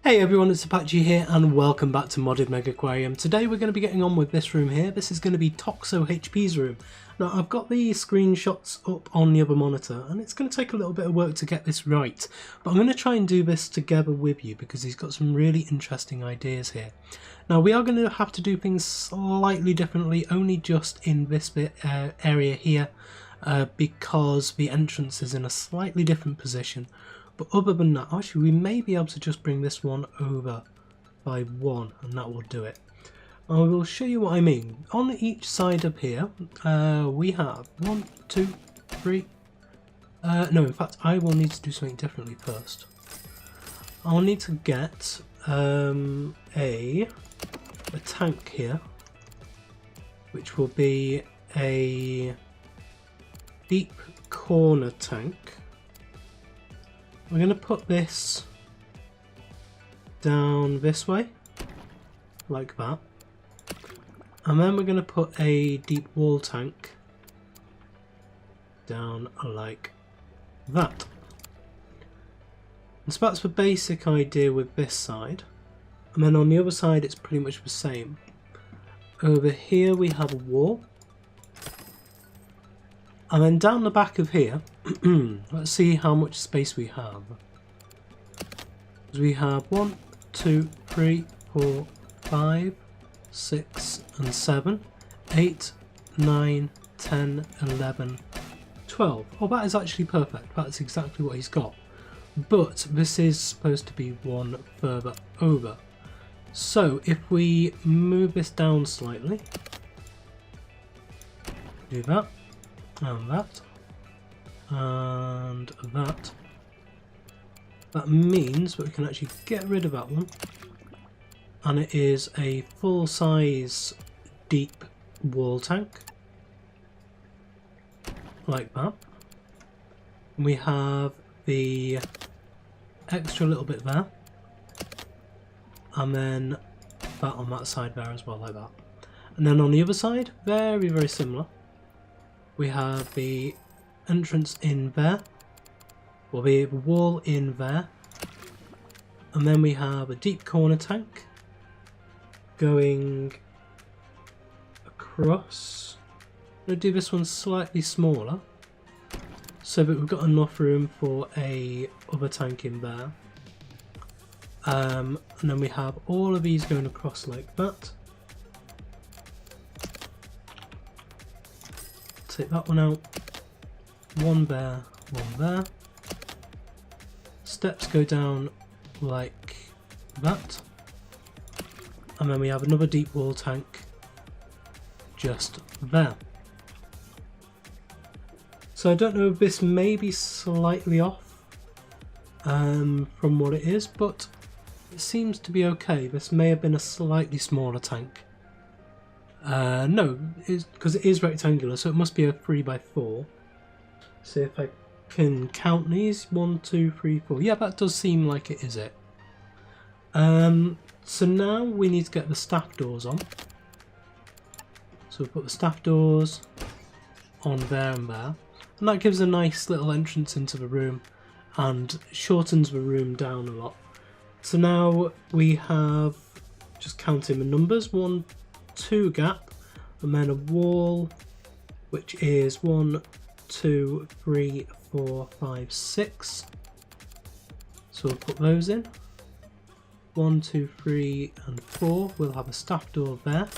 Hey everyone, it's Apache here and welcome back to Modded Megaquarium. Today we're going to be getting on with this room here. This is going to be ToxoHP's room. Now I've got the screenshots up on the other monitor and it's going to take a little bit of work to get this right. But I'm going to try and do this together with you because he's got some really interesting ideas here. Now we are going to have to do things slightly differently, only just in this bit, area here, because the entrance is in a slightly different position. But other than that, actually we may be able to just bring this one over by one and that will do it. I will show you what I mean. On each side up here, we have 1, 2, 3. No, in fact, I will need to do something differently first. I'll need to get a tank here, which will be a deep corner tank. We're going to put this down this way, like that. And then we're going to put a deep wall tank down like that. And so that's the basic idea with this side. And then on the other side it's pretty much the same. Over here we have a wall. And then down the back of here, let's see how much space we have. We have 1, 2, 3, 4, 5, 6 and 7, 8, 9, 10, 11, 12. Oh, that is actually perfect. That's exactly what he's got. But this is supposed to be one further over. So if we move this down slightly, do that. And that, and that. That means that we can actually get rid of that one, and it is a full-size deep wall tank, like that. And we have the extra little bit there, and then that on that side there as well, like that. And then on the other side, very, very similar. We have the entrance in there, or the wall in there, and then we have a deep corner tank going across. I'm going to do this one slightly smaller so that we've got enough room for a other tank in there. And then we have all of these going across like that. Take that one out, one there, one there. Steps go down like that, and then we have another deep wall tank just there. So I don't know if this may be slightly off from what it is, but it seems to be okay. This may have been a slightly smaller tank. No, because it is rectangular, so it must be a 3x4. See if I can count these. 1, 2, 3, 4. Yeah, that does seem like it is it. So now we need to get the staff doors on. So we'll put the staff doors on there and there. And that gives a nice little entrance into the room and shortens the room down a lot. So now we have, just counting the numbers, 1, 2 gap, and then a wall which is 1, 2, 3, 4, 5, 6. So we'll put those in. 1, 2, 3 and 4. We'll have a staff door there,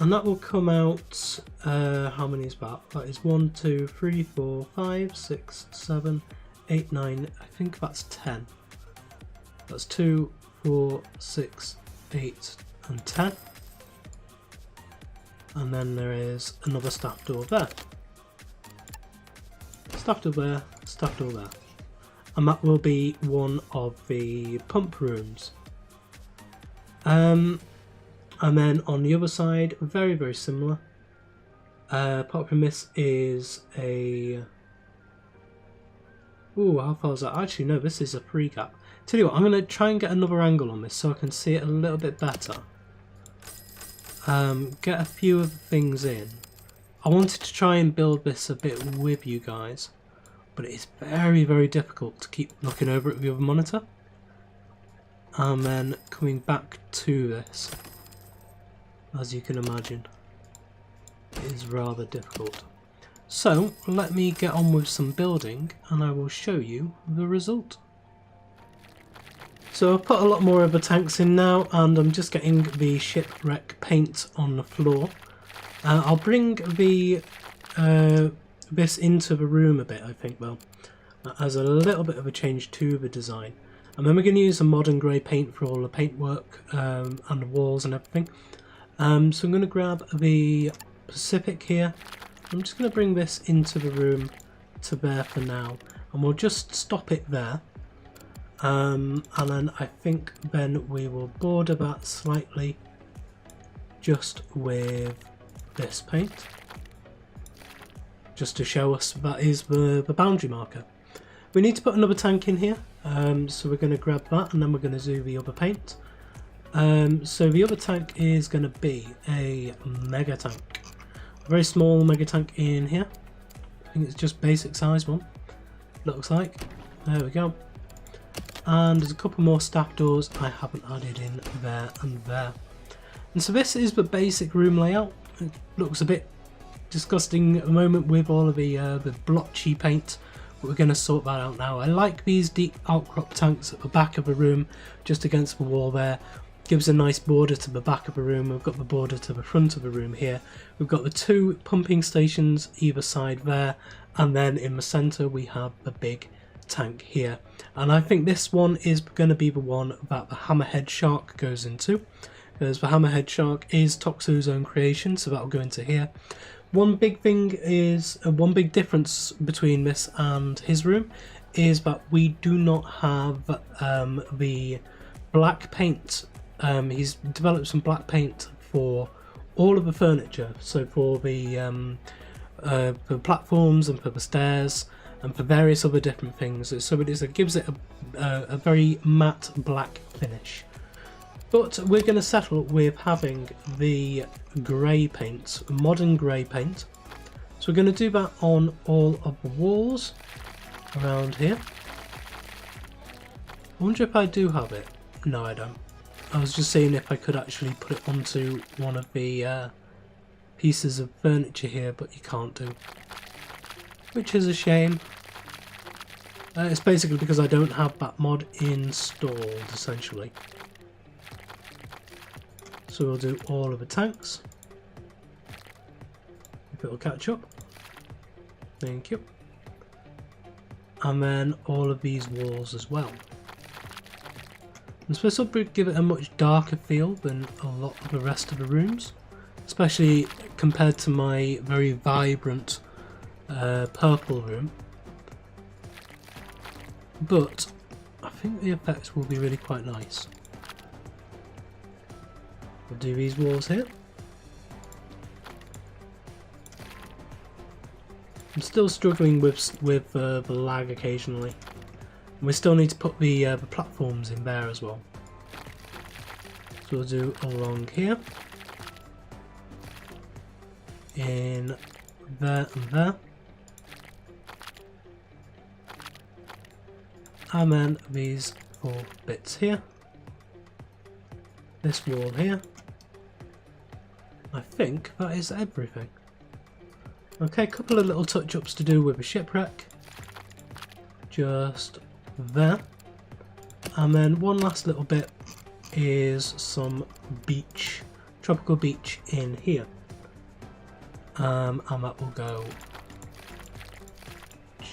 and that will come out, how many is that? That is 1, 2, 3, 4, 5, 6, 7, 8, 9, I think that's 10. That's 2, 4, 6, 8 and 10. And then there is another staff door there. Staff door there, staff door there. And that will be one of the pump rooms. And then on the other side, very, very similar. Apart from this is a... Ooh, how far is that? Actually, no, this is a 3 gap. Tell you what, I'm going to try and get another angle on this so I can see it a little bit better. Get a few of the things in. I wanted to try and build this a bit with you guys, but it is very, very difficult to keep looking over at the other monitor. and then coming back to this, as you can imagine, is rather difficult. So let me get on with some building and I will show you the result. So I've put a lot more of the tanks in now, and I'm just getting the shipwreck paint on the floor. I'll bring the this into the room a bit, I think, though, as a little bit of a change to the design. And then we're going to use a modern grey paint for all the paintwork and the walls and everything. So I'm going to grab the Pacific here. I'm just going to bring this into the room to there for now, and we'll just stop it there. And then I think then we will border that slightly just with this paint, just to show us that is the boundary marker. We need to put another tank in here, so we're going to grab that and then we're going to do the other paint. So the other tank is going to be a mega tank, a very small mega tank in here. I think it's just basic size one, looks like. There we go. And there's a couple more staff doors I haven't added in there and there. And so this is the basic room layout. It looks a bit disgusting at the moment with all of the blotchy paint, but we're going to sort that out now. I like these deep outcrop tanks at the back of the room, just against the wall there. Gives a nice border to the back of the room. We've got the border to the front of the room here. We've got the two pumping stations either side there, and then in the centre we have the big tank here. And I think this one is going to be the one that the hammerhead shark goes into, because the hammerhead shark is Toxo's own creation, so that'll go into here. One big thing is, one big difference between this and his room is that we do not have the black paint. He's developed some black paint for all of the furniture, so for the platforms and for the stairs and for various other different things. So it gives it a very matte black finish. But we're going to settle with having the grey paint, modern grey paint. So we're going to do that on all of the walls around here. I wonder if I do have it. No, I don't. I was just seeing if I could actually put it onto one of the pieces of furniture here, but you can't do. Which is a shame. It's basically because I don't have that mod installed, essentially. So we'll do all of the tanks. If it'll catch up. Thank you. And then all of these walls as well. And so this will give it a much darker feel than a lot of the rest of the rooms, especially compared to my very vibrant purple room. But I think the effects will be really quite nice. We'll do these walls here. I'm still struggling with the lag occasionally. And we still need to put the platforms in there as well. So we'll do along here, in there and there, and then these 4 bits here, this wall here. I think that is everything. Okay, a couple of little touch-ups to do with the shipwreck, just there, and then one last little bit is some beach, tropical beach in here, and that will go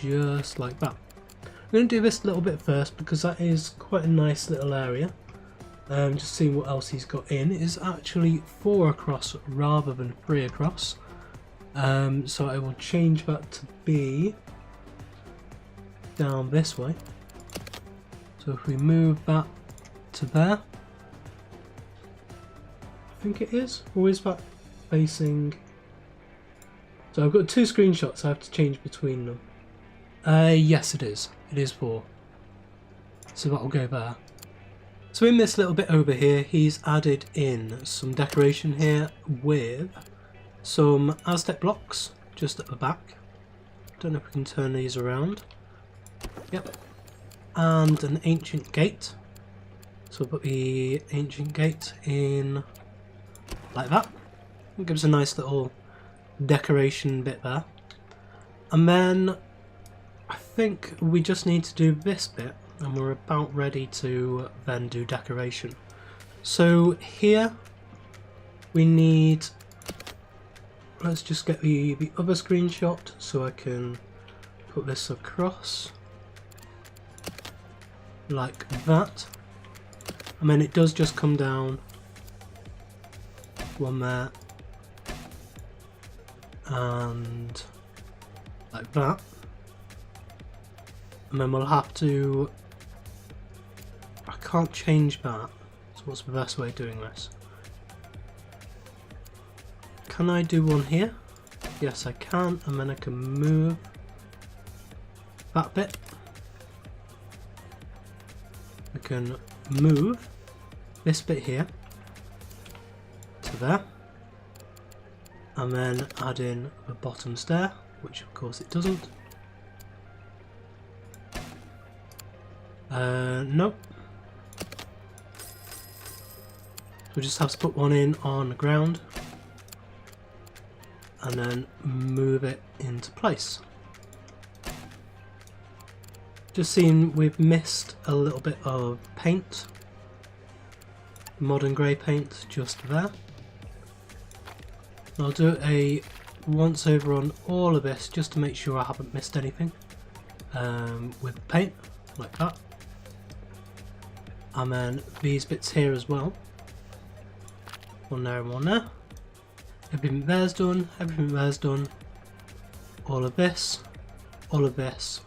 just like that. I'm going to do this little bit first because that is quite a nice little area. Just seeing what else he's got in. It is actually 4 across rather than 3 across. So I will change that to be down this way. So if we move that to there, I think it is, or is that facing? So I've got 2 screenshots, I have to change between them. Yes it is. It is 4. So that'll go there. So in this little bit over here, he's added in some decoration here with some Aztec blocks just at the back. Don't know if we can turn these around. Yep. And an ancient gate. So we'll put the ancient gate in like that. It gives a nice little decoration bit there. And then I think we just need to do this bit and we're about ready to then do decoration. So here we need, let's just get the other screenshot so I can put this across like that. And then it does just come down one there and like that. And then we'll have to, I can't change that, so what's the best way of doing this? Can I do one here? Yes I can, and then I can move that bit. I can move this bit here to there, and then add in the bottom stair, which of course it doesn't. Nope. So we just have to put one in on the ground and then move it into place. Just seen we've missed a little bit of paint, modern grey paint just there. I'll do a once over on all of this just to make sure I haven't missed anything with the paint, like that. And then these bits here as well. One there and one there. Everything there's done, everything there's done. All of this, all of this.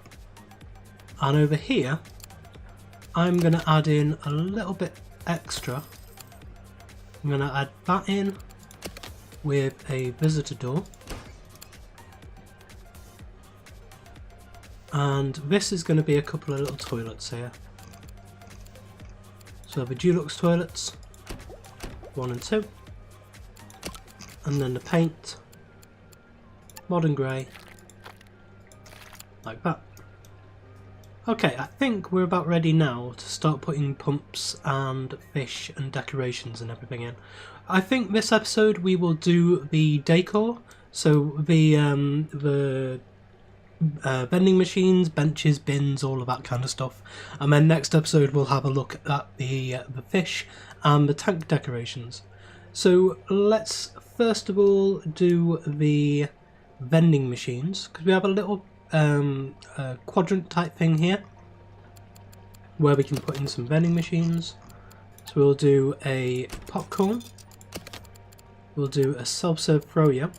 And over here, I'm going to add in a little bit extra. I'm going to add that in with a visitor door. And this is going to be a couple of little toilets here. So the Dulux toilets, 1 and 2. And then the paint, modern grey, like that. Okay, I think we're about ready now to start putting pumps and fish and decorations and everything in. I think this episode we will do the decor, so the vending machines, benches, bins, all of that kind of stuff. And then next episode we'll have a look at the fish and the tank decorations. So let's first of all do the vending machines, because we have a little quadrant type thing here where we can put in some vending machines. So we'll do a popcorn, we'll do a self-serve thrower,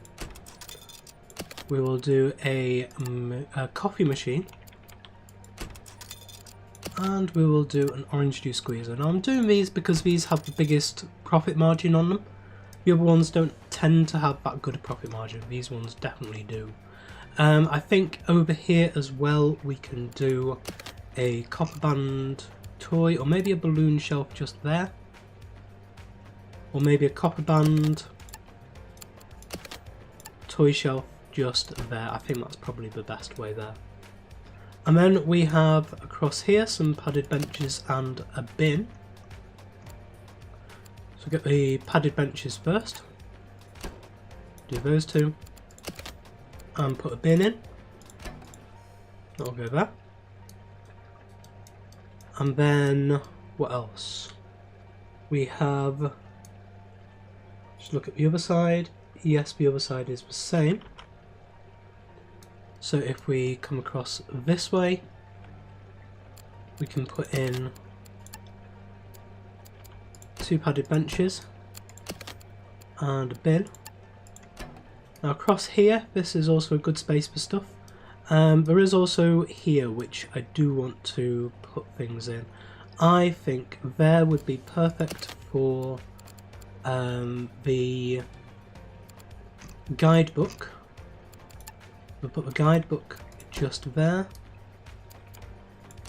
we will do a coffee machine, and we will do an orange juice squeezer. Now I'm doing these because these have the biggest profit margin on them. The other ones don't tend to have that good a profit margin, these ones definitely do. I think over here as well we can do a copper band toy, or maybe a balloon shelf just there, or maybe a copper band toy shelf just there. I think that's probably the best way there. And then we have across here some padded benches and a bin. So get the padded benches first, do those two, and put a bin in. That'll go there. And then what else? We have, just look at the other side. Yes, the other side is the same. So if we come across this way, we can put in 2 padded benches and a bin. Now across here, this is also a good space for stuff. There is also here, which I do want to put things in. I think there would be perfect for the guidebook. We'll put the guidebook just there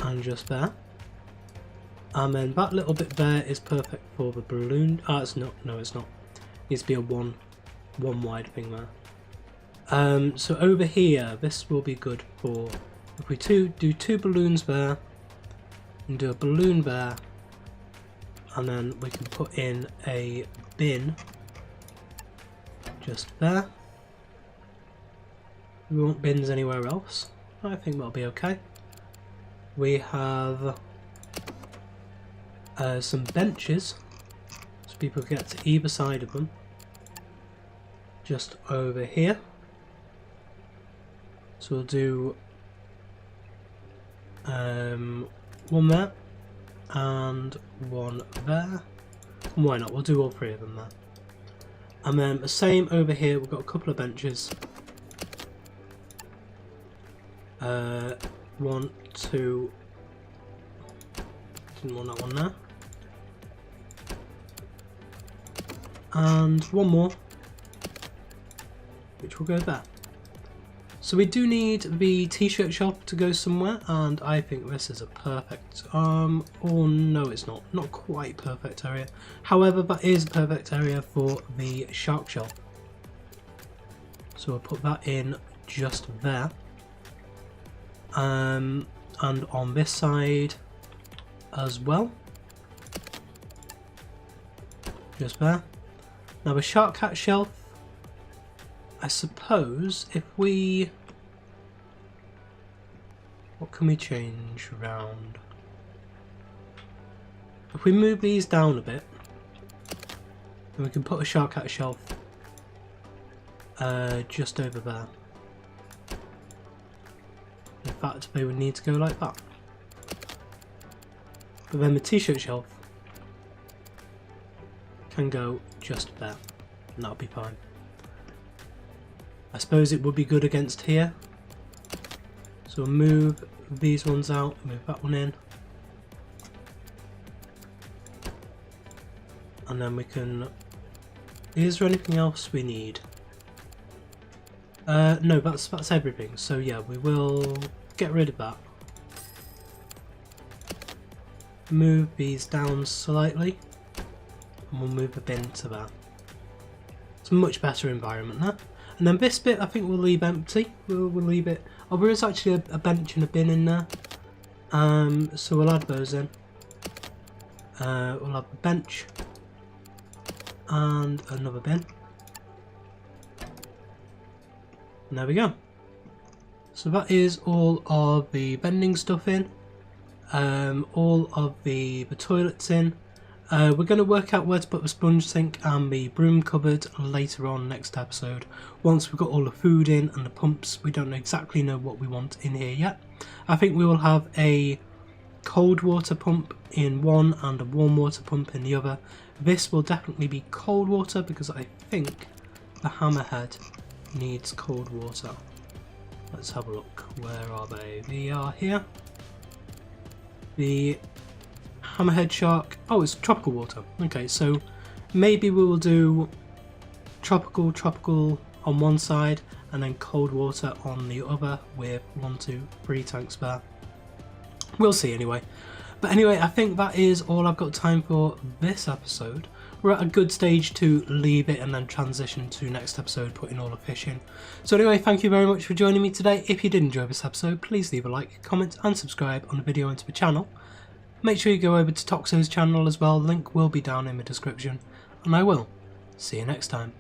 and just there. And then that little bit there is perfect for the balloon. Ah, it's not. No, it's not. It needs to be a one wide thing there. So over here, this will be good for if we do 2 balloons there, and do a balloon there, and then we can put in a bin just there. We want bins anywhere else. I think that'll be okay. We have some benches, so people get to either side of them. Just over here. So we'll do one there and one there. And why not? We'll do all three of them there. And then the same over here. We've got a couple of benches. 1, 2. Didn't want that one there. And one more, which will go there. So we do need the t-shirt shop to go somewhere, and I think this is a perfect, oh no it's not quite perfect area. However, that is a perfect area for the shark shell. So we'll put that in just there. And on this side as well. Just there. Now the shark hat shelf, I suppose if we... What can we change around? If we move these down a bit, then we can put a shark hat shelf just over there. In fact, they would need to go like that. But then the t-shirt shelf can go just there, and that'll be fine. I suppose it would be good against here. So we'll move these ones out, move that one in. And then we can... Is there anything else we need? No, that's everything. So yeah, we will get rid of that. Move these down slightly. And we'll move the bin to there. It's a much better environment there. And then this bit I think we'll leave empty. We'll leave it... Oh, there is actually a bench and a bin in there. So we'll add those in. We'll have a bench. And another bin. And there we go. So that is all of the bending stuff in. All of the toilets in. We're going to work out where to put the sponge sink and the broom cupboard later on next episode. Once we've got all the food in and the pumps, we don't exactly know what we want in here yet. I think we will have a cold water pump in one and a warm water pump in the other. This will definitely be cold water because I think the hammerhead needs cold water. Let's have a look. Where are they? They are here. The hammerhead shark. Oh, it's tropical water. Okay, so maybe we will do tropical on one side and then cold water on the other with 1, 2, 3 tanks there. We'll see anyway. But anyway, I think that is all I've got time for this episode. We're at a good stage to leave it and then transition to next episode, putting all the fish in. So anyway, thank you very much for joining me today. If you did enjoy this episode, please leave a like, comment and subscribe on the video and to the channel. Make sure you go over to Toxo's channel as well, link will be down in the description. And I will see you next time.